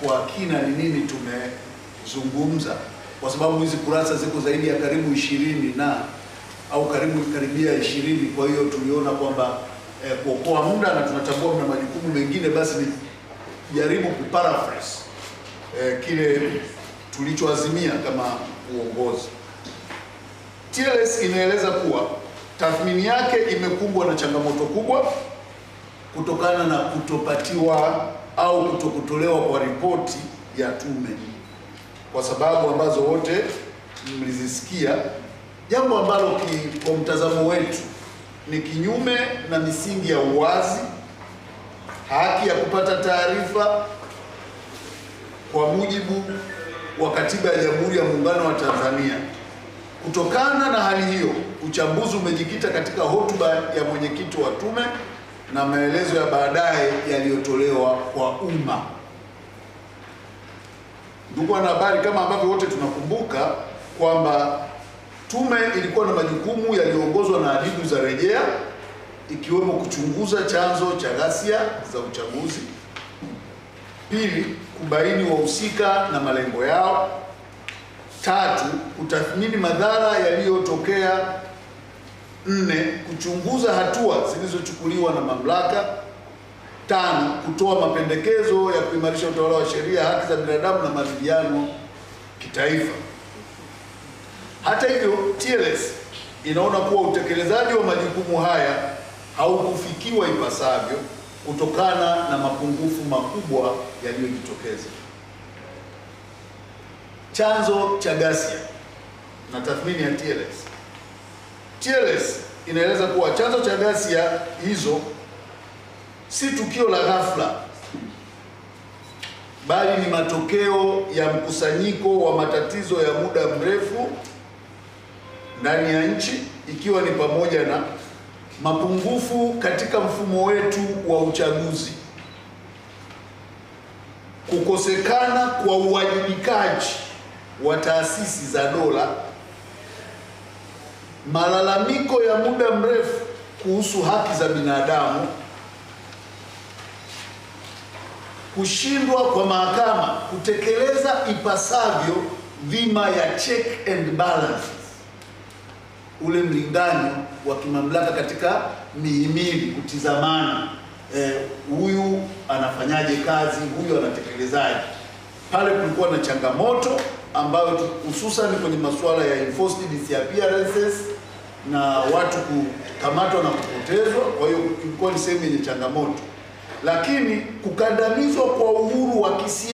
kwa kina ni nini tumezungumza, kwa sababu hizi kurasa ziko zaidi ya karibu 20 au karibia 20. Kwa hiyo tuliona kwamba kuokoa muda na tunatambua mna majukumu mengine, basi ni jaribu kuparaphrase kile tulichoazimia kama uongozi. TLS inaeleza kuwa tathmini yake imekumbwa na changamoto kubwa kutokana na kutopatiwa au kutokutolewa kwa ripoti ya tume, kwa sababu ambazo wote mlizisikia, jambo ambalo kwa mtazamo wetu ni kinyume na misingi ya uwazi, haki ya kupata taarifa kwa mujibu wa Katiba ya Jamhuri ya Muungano wa Tanzania. Kutokana na hali hiyo, uchambuzi umejikita katika hotuba ya mwenyekiti wa tume na maelezo ya baadaye yaliyotolewa kwa umma. Ndugu wanahabari, kama ambavyo wote tunakumbuka kwamba tume ilikuwa na majukumu yaliyoongozwa na adidu za rejea, ikiwemo kuchunguza chanzo cha ghasia za uchaguzi; pili, kubaini wahusika na malengo yao; tatu, kutathmini madhara yaliyotokea; nne, kuchunguza hatua zilizochukuliwa na mamlaka; tano, kutoa mapendekezo ya kuimarisha utawala wa sheria, haki za binadamu na maridhiano kitaifa. Hata hivyo, TLS inaona kuwa utekelezaji wa majukumu haya haukufikiwa ipasavyo kutokana na mapungufu makubwa yaliyojitokeza. Chanzo cha ghasia na tathmini ya TLS. TLS inaeleza kuwa chanzo cha ghasia hizo si tukio la ghafla, bali ni matokeo ya mkusanyiko wa matatizo ya muda mrefu ndani ya nchi, ikiwa ni pamoja na mapungufu katika mfumo wetu wa uchaguzi, kukosekana kwa uwajibikaji wa taasisi za dola, malalamiko ya muda mrefu kuhusu haki za binadamu, kushindwa kwa mahakama kutekeleza ipasavyo dhima ya check and balances, ule mlinganyo wa kimamlaka katika mihimili, kutizamana huyu anafanyaje kazi, huyu anatekelezaje. Pale kulikuwa na changamoto ambayo hususan kwenye masuala ya enforced disappearances na watu kukamatwa na kupotezwa. Kwa hiyo ilikuwa ni sehemu yenye changamoto, lakini kukandamizwa kwa uhuru wa kisiasa